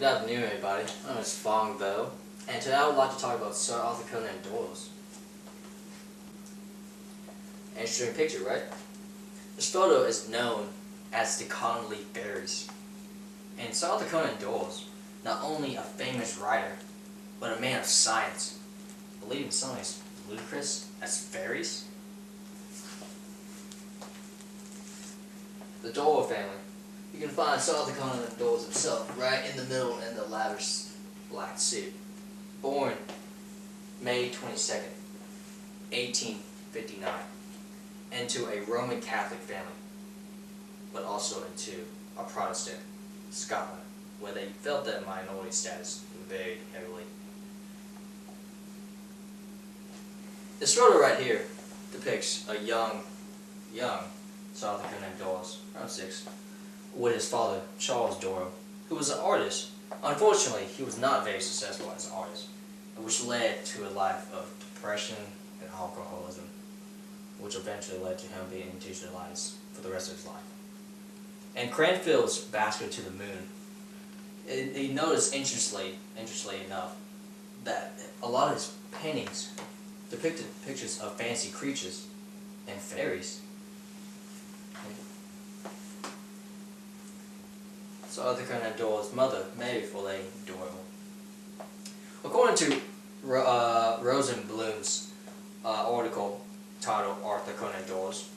Good afternoon, everybody. My name is Fong Bo, and today I would like to talk about Sir Arthur Conan Doyle's. Interesting picture, right? This photo is known as the Connolly Fairies. And Sir Arthur Conan Doyle's not only a famous writer, but a man of science, believing something as ludicrous as fairies. The Doyle family. You can find Sir Arthur Conan Doyle himself right in the middle in the lavish black suit. Born May 22nd, 1859, into a Roman Catholic family, but also into a Protestant Scotland, where they felt that minority status very heavily. This photo right here depicts a young Sir Arthur Conan Doyle, around 6, with his father, Charles Doyle, who was an artist. Unfortunately, he was not very successful as an artist, which led to a life of depression and alcoholism, which eventually led to him being institutionalized for the rest of his life. And Cranfield's Basket to the Moon, he noticed, interestingly enough, that a lot of his paintings depicted pictures of fancy creatures and fairies. Sir Arthur Conan Doyle's mother, Mary Foley Doyle. According to Rosenblum's article titled Arthur Conan Doyle's,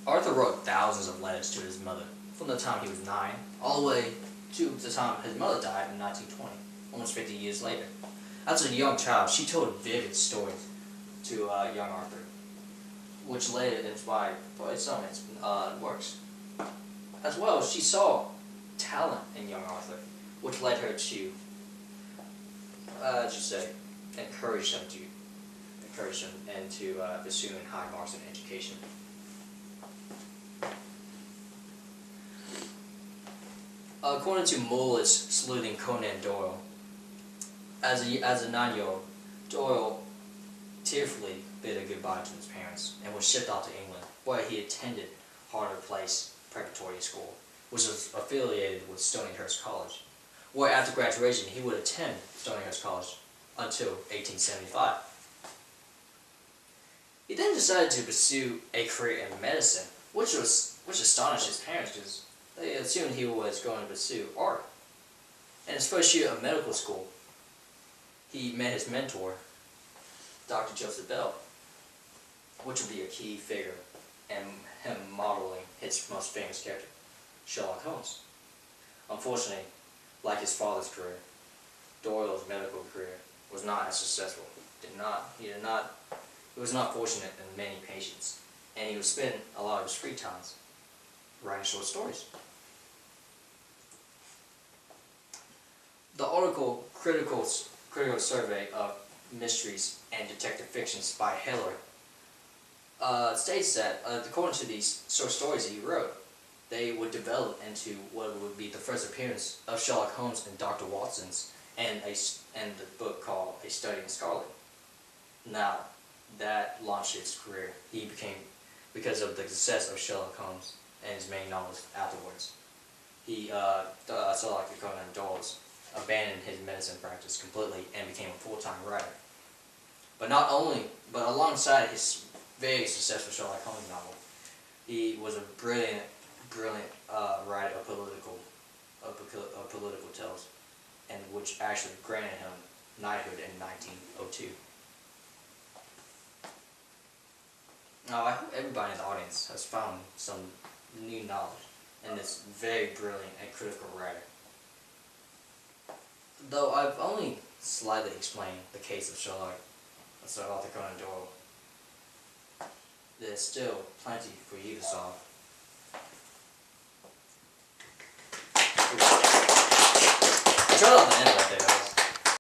Arthur wrote thousands of letters to his mother from the time he was 9 all the way to the time his mother died in 1920, almost 50 years later. As a young child, she told vivid stories to young Arthur, which later inspired some of his works. As well, she saw talent in young Arthur, which led her to, encourage him into pursuing high marks in education. According to Mullet's Sleuthing Conan Doyle, as a 9-year-old, Doyle tearfully bid a goodbye to his parents and was shipped out to England, where he attended Harder Place Preparatory School, which was affiliated with Stonyhurst College, where after graduation he would attend Stonyhurst College until 1875. He then decided to pursue a career in medicine, which astonished his parents because they assumed he was going to pursue art. In his first year of medical school, he met his mentor, Dr. Joseph Bell, which would be a key figure in him modeling his most famous character, Sherlock Holmes. Unfortunately, like his father's career, Doyle's medical career was not as successful. He was not fortunate in many patients, and he would spend a lot of his free times writing short stories. The article Critical Survey of Mysteries and Detective Fictions by Heller states that according to these short stories that he wrote, they would develop into what would be the first appearance of Sherlock Holmes and Dr. Watson's and the book called A Study in Scarlet. Now, that launched his career. He became, because of the success of Sherlock Holmes and his main novels afterwards, Sir Arthur Conan Doyle abandoned his medicine practice completely and became a full-time writer. But alongside his very successful Sherlock Holmes novel, he was a brilliant writer of political tales, and which actually granted him knighthood in 1902. Now, I hope everybody in the audience has found some new knowledge in this very brilliant and critical writer. Though I've only slightly explained the case of Sir Arthur Conan Doyle, there's still plenty for you to solve. I turned off the